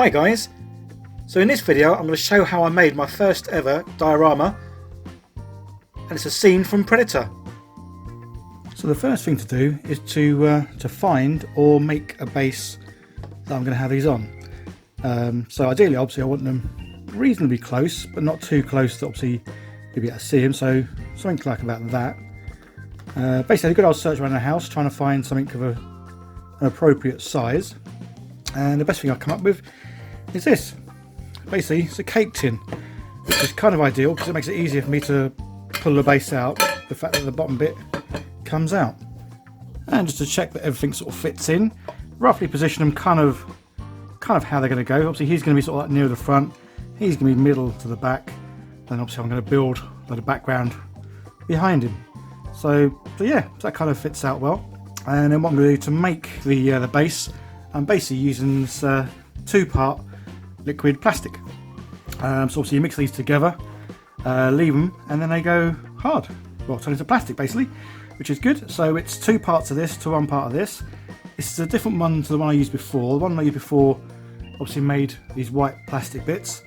Hi guys, so in this video I'm going to show how I made my first ever diorama, and it's a scene from Predator. So the first thing to do is to find or make a base that I'm going to have these on. So ideally, obviously I want them reasonably close, but not too close to obviously you'll be able to see them, so something like about that. Basically a good old search around the house trying to find something of an appropriate size, and the best thing I've come up with is this. Basically it's a cake tin, which is kind of ideal because it makes it easier for me to pull the base out, the fact that the bottom bit comes out. And just to check that everything sort of fits in, roughly position them kind of how they're going to go. Obviously he's going to be sort of like near the front, he's going to be middle to the back, then obviously I'm going to build the background behind him. So yeah, that kind of fits out well. And then what I'm going to do to make the base, I'm basically using this 2-part liquid plastic. So obviously you mix these together, leave them, and then they go hard. Well, turn into plastic basically, which is good. So it's 2 parts of this to 1 part of this. This is a different one to the one I used before. The one I used before obviously made these white plastic bits.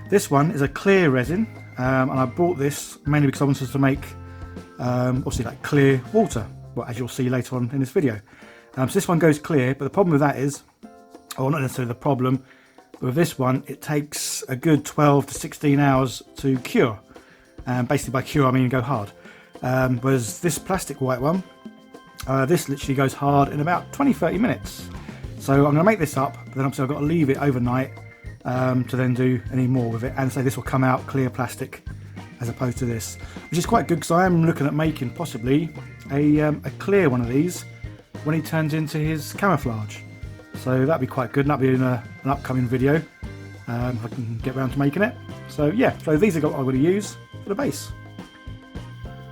This one is a clear resin, and I bought this mainly because I wanted to make obviously like clear water, well, as you'll see later on in this video. So this one goes clear, but the problem with that is, or not necessarily the problem, but with this one it takes a good 12 to 16 hours to cure, and basically by cure I mean go hard. Whereas this plastic white one, this literally goes hard in about 20-30 minutes. So I'm going to make this up, but then obviously I've got to leave it overnight to then do any more with it, and so this will come out clear plastic as opposed to this, which is quite good because I am looking at making possibly a clear one of these when he turns into his camouflage. So that'd be quite good, and that'll be in an upcoming video if I can get around to making it. So yeah, so these are what I'm going to use for the base.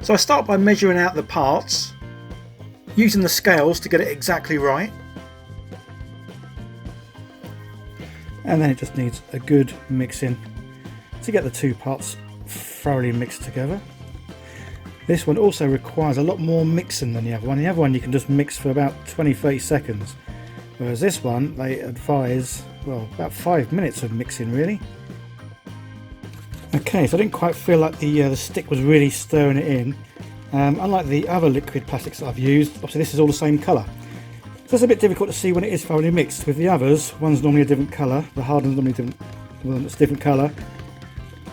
So I start by measuring out the parts, using the scales to get it exactly right. And then it just needs a good mixing to get the 2 parts thoroughly mixed together. This one also requires a lot more mixing than the other one. The other one you can just mix for about 20-30 seconds. Whereas this one, they advise, well, about 5 minutes of mixing really. Okay, so I didn't quite feel like the stick was really stirring it in. Unlike the other liquid plastics that I've used, obviously this is all the same colour. So it's a bit difficult to see when it is thoroughly mixed. With the others, one's normally a different colour, the hard one's normally different, the one that's a different colour.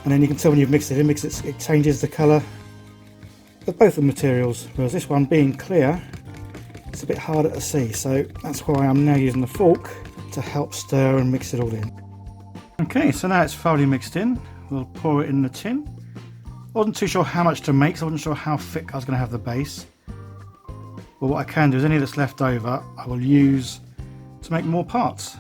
And then you can tell when you've mixed it in, it changes the colour of both the materials. Whereas this one being clear, it's a bit harder to see, so that's why I'm now using the fork to help stir and mix it all in. Okay, so now it's thoroughly mixed in, we'll pour it in the tin. I wasn't too sure how much to make, so I wasn't sure how thick I was going to have the base. But what I can do is any that's left over, I will use to make more parts.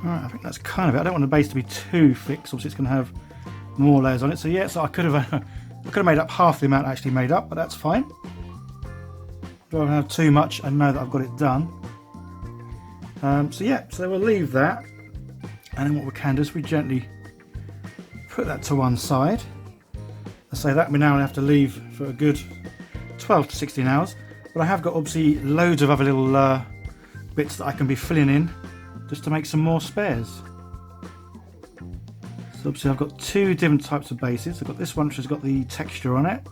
Alright, I think that's kind of it. I don't want the base to be too thick, so obviously it's going to have more layers on it. So yeah, so I could have made up half the amount I actually made up, but that's fine. Don't have too much and know that I've got it done. So yeah, so we'll leave that, and then what we can do is we gently put that to one side. I say that we now have to leave for a good 12 to 16 hours, but I have got obviously loads of other little bits that I can be filling in just to make some more spares. So obviously I've got 2 different types of bases. I've got this one which has got the texture on it.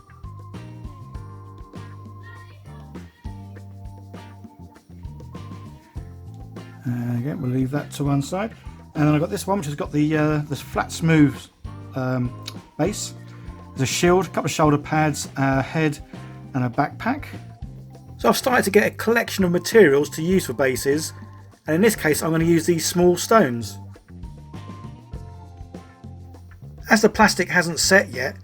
And again, we'll leave that to one side. And then I've got this one which has got the this flat smooth base. There's a shield, a couple of shoulder pads, a head and a backpack. So I've started to get a collection of materials to use for bases, and in this case I'm going to use these small stones. As the plastic hasn't set yet,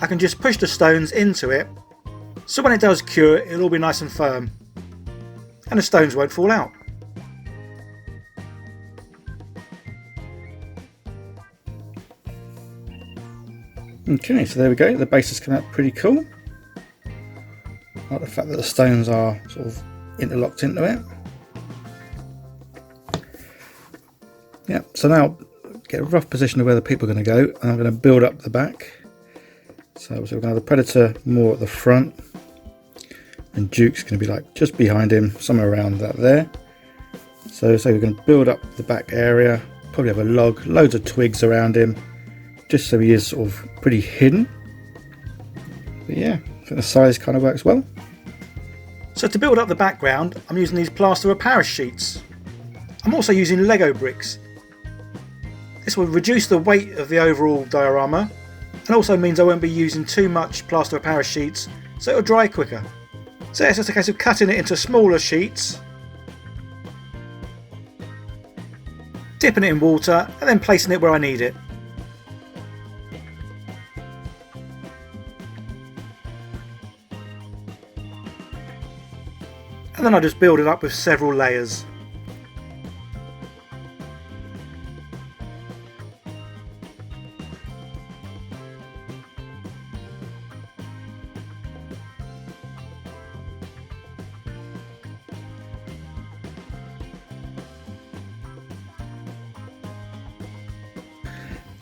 I can just push the stones into it, so when it does cure it'll all be nice and firm and the stones won't fall out. Okay, so there we go, the base has come out pretty cool. I like the fact that the stones are sort of interlocked into it. Yeah, so now get a rough position of where the people are going to go, and I'm going to build up the back. So we're going to have the Predator more at the front, and Duke's going to be like just behind him, somewhere around that there. So we're going to build up the back area, probably have a log, loads of twigs around him, just so he is sort of pretty hidden. But yeah, I think the size kind of works well. So to build up the background, I'm using these plaster of Paris sheets. I'm also using Lego bricks. This will reduce the weight of the overall diorama, and also means I won't be using too much plaster of Paris sheets, so it'll dry quicker. So it's just a case of cutting it into smaller sheets, dipping it in water, and then placing it where I need it. And then I just build it up with several layers.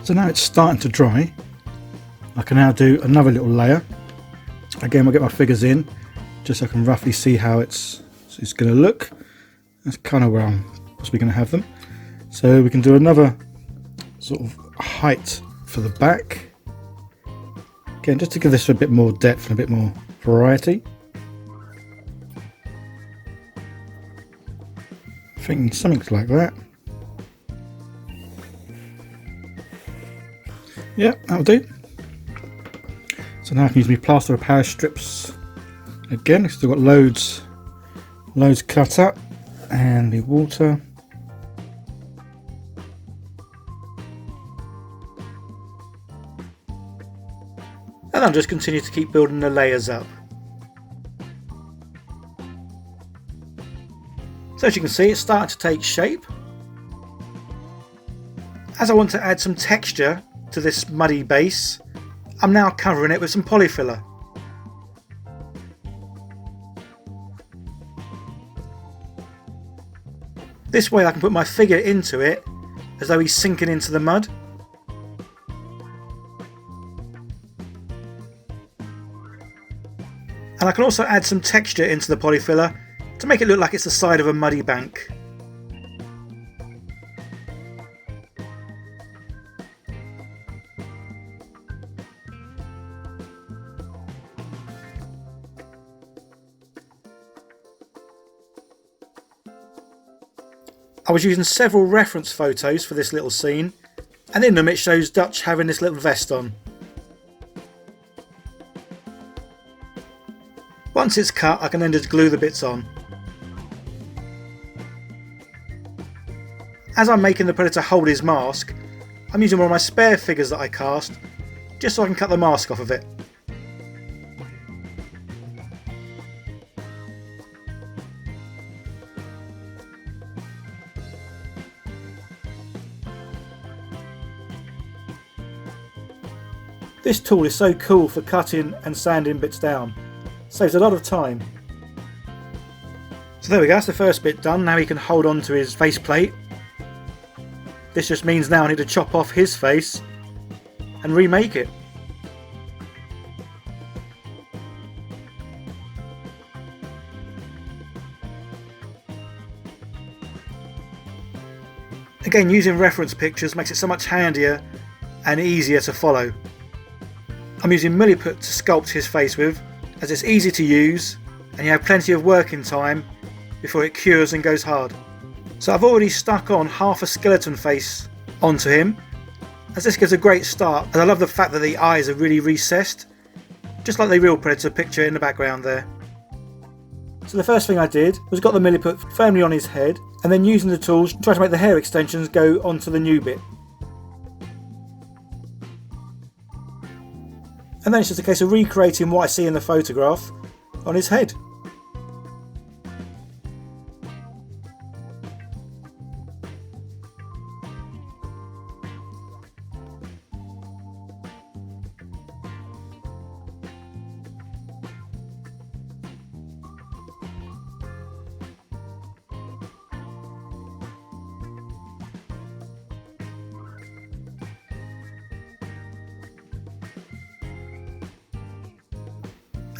So now it's starting to dry. I can now do another little layer. Again, we'll get my figures in just so I can roughly see how it's going to look. That's kind of where I'm possibly going to have them. So we can do another sort of height for the back. Again, just to give this a bit more depth and a bit more variety. Thinking something like that. Yeah, that'll do. So now I can use my plaster of Paris strips again. I've still got loads cut up, and the water. And I'll just continue to keep building the layers up. So as you can see, it's starting to take shape. As I want to add some texture to this muddy base, I'm now covering it with some polyfiller. This way I can put my figure into it as though he's sinking into the mud. And I can also add some texture into the polyfiller to make it look like it's the side of a muddy bank. I was using several reference photos for this little scene, and in them it shows Dutch having this little vest on. Once it's cut, I can then just glue the bits on. As I'm making the Predator hold his mask, I'm using one of my spare figures that I cast, just so I can cut the mask off of it. This tool is so cool for cutting and sanding bits down. Saves a lot of time. So there we go, that's the first bit done. Now he can hold on to his faceplate. This just means now I need to chop off his face and remake it. Again, using reference pictures makes it so much handier and easier to follow. I'm using milliput to sculpt his face with, as it's easy to use and you have plenty of working time before it cures and goes hard. So I've already stuck on half a skeleton face onto him, as this gives a great start, and I love the fact that the eyes are really recessed, just like the real Predator picture in the background there. So the first thing I did was got the milliput firmly on his head, and then using the tools try to make the hair extensions go onto the new bit. And then it's just a case of recreating what I see in the photograph on his head.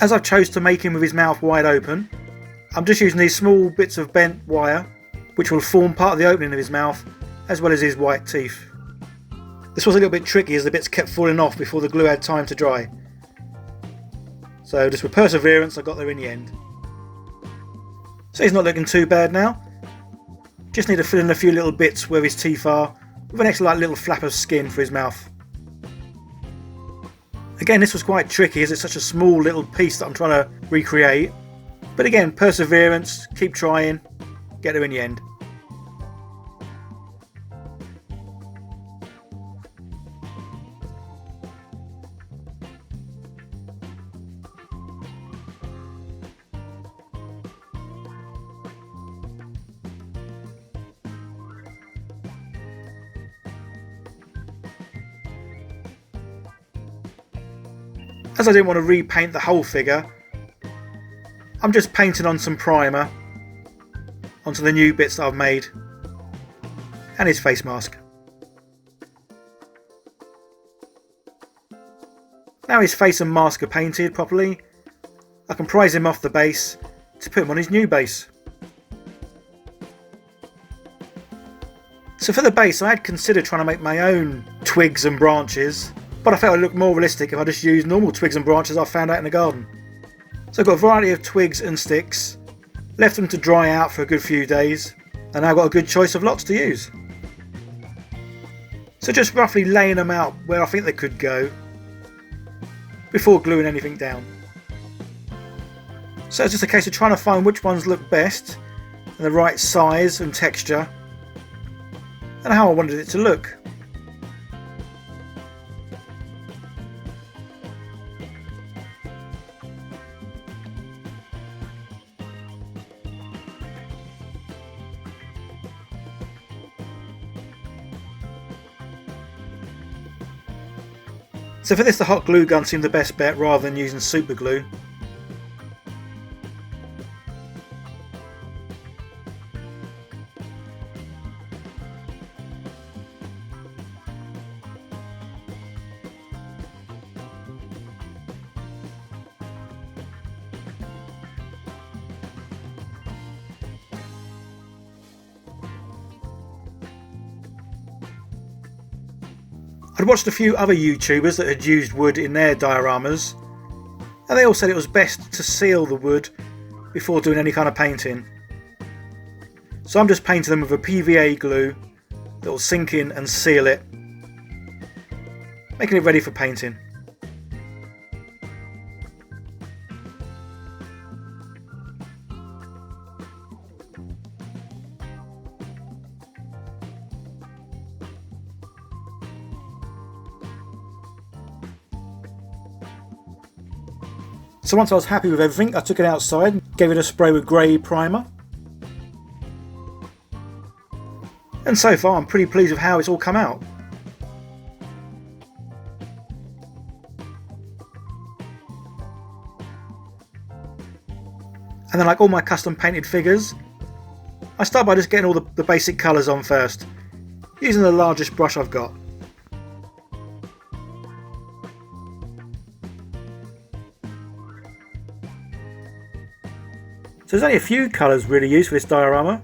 As I've chose to make him with his mouth wide open, I'm just using these small bits of bent wire which will form part of the opening of his mouth as well as his white teeth. This was a little bit tricky as the bits kept falling off before the glue had time to dry. So just with perseverance I got there in the end. So he's not looking too bad now. Just need to fill in a few little bits where his teeth are with an extra little flap of skin for his mouth. Again, this was quite tricky as it's such a small little piece that I'm trying to recreate. But again, perseverance, keep trying, get there in the end. As I didn't want to repaint the whole figure, I'm just painting on some primer onto the new bits that I've made and his face mask. Now his face and mask are painted properly, I can prise him off the base to put him on his new base. So for the base I had considered trying to make my own twigs and branches, but I felt it looked more realistic if I just used normal twigs and branches I found out in the garden. So I've got a variety of twigs and sticks, left them to dry out for a good few days, and now I've got a good choice of lots to use. So just roughly laying them out where I think they could go before gluing anything down. So it's just a case of trying to find which ones look best and the right size and texture and how I wanted it to look. So for this the hot glue gun seemed the best bet rather than using super glue. I'd watched a few other YouTubers that had used wood in their dioramas, and they all said it was best to seal the wood before doing any kind of painting. So I'm just painting them with a PVA glue that will sink in and seal it, making it ready for painting. So once I was happy with everything, I took it outside and gave it a spray with grey primer. And so far I'm pretty pleased with how it's all come out. And then, like all my custom painted figures, I start by just getting all the basic colours on first, using the largest brush I've got. So there's only a few colours really used for this diorama.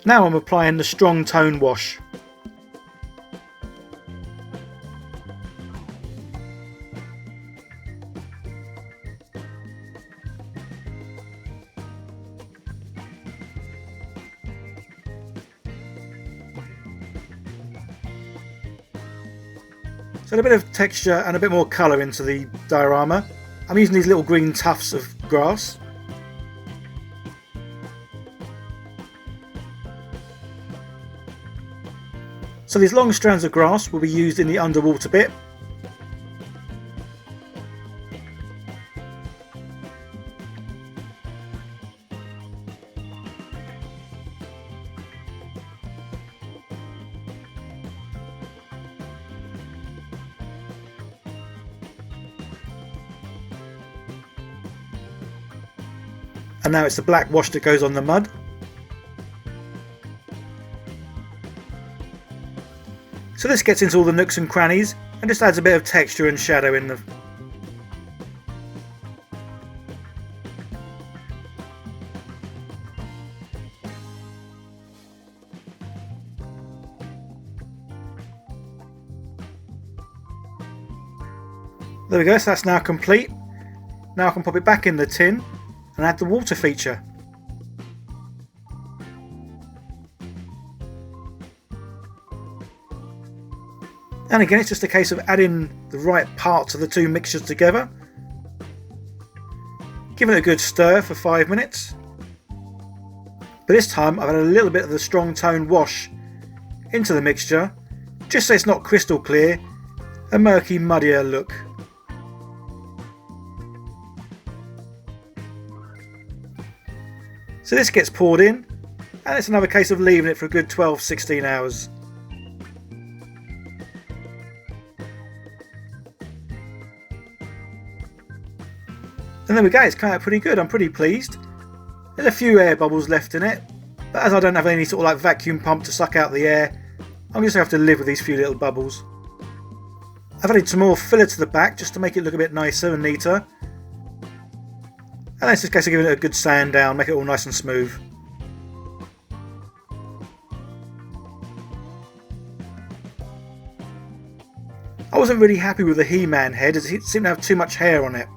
Now I'm applying the strong tone wash. So a bit of texture and a bit more colour into the diorama. I'm using these little green tufts of grass. So these long strands of grass will be used in the underwater bit. And now it's the black wash that goes on the mud. So this gets into all the nooks and crannies and just adds a bit of texture and shadow in the... There we go, so that's now complete. Now I can pop it back in the tin and add the water feature. And again, it's just a case of adding the right parts of the two mixtures together. Giving it a good stir for 5 minutes. But this time I've added a little bit of the strong tone wash into the mixture, just so it's not crystal clear, a murky, muddier look. So this gets poured in, and it's another case of leaving it for a good 12-16 hours. And there we go, it's come out pretty good, I'm pretty pleased. There's a few air bubbles left in it, but as I don't have any sort of like vacuum pump to suck out the air, I'm just going to have to live with these few little bubbles. I've added some more filler to the back just to make it look a bit nicer and neater. And that's just a case of giving it a good sand down, make it all nice and smooth. I wasn't really happy with the He-Man head as it seemed to have too much hair on it.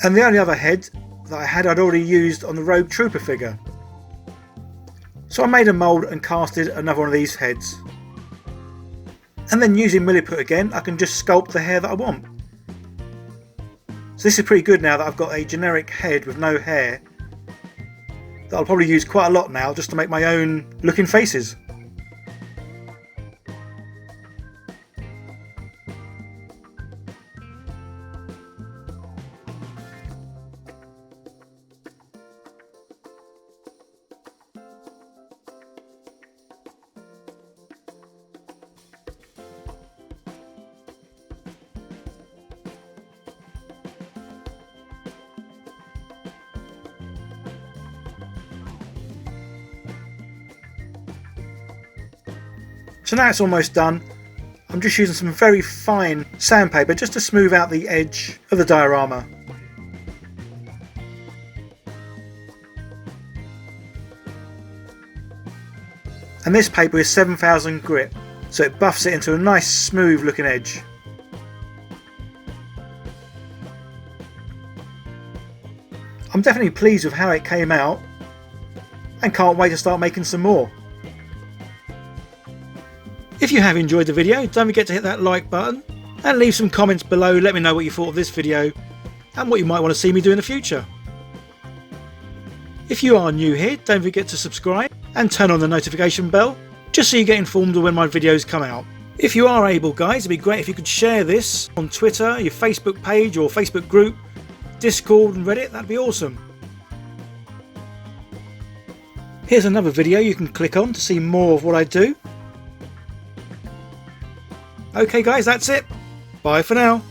And the only other head that I had I'd already used on the Rogue Trooper figure. So I made a mould and casted another one of these heads. And then using Milliput again, I can just sculpt the hair that I want. So this is pretty good now that I've got a generic head with no hair that I'll probably use quite a lot now just to make my own looking faces. So now it's almost done. I'm just using some very fine sandpaper just to smooth out the edge of the diorama. And this paper is 7000 grit, so it buffs it into a nice smooth looking edge. I'm definitely pleased with how it came out and can't wait to start making some more. If you have enjoyed the video, don't forget to hit that like button and leave some comments below. Let me know what you thought of this video and what you might want to see me do in the future. If you are new here, don't forget to subscribe and turn on the notification bell just so you get informed of when my videos come out. If you are able, guys, it'd be great if you could share this on Twitter, your Facebook page or Facebook group, Discord and Reddit. That'd be awesome. Here's another video you can click on to see more of what I do. Okay guys, that's it. Bye for now.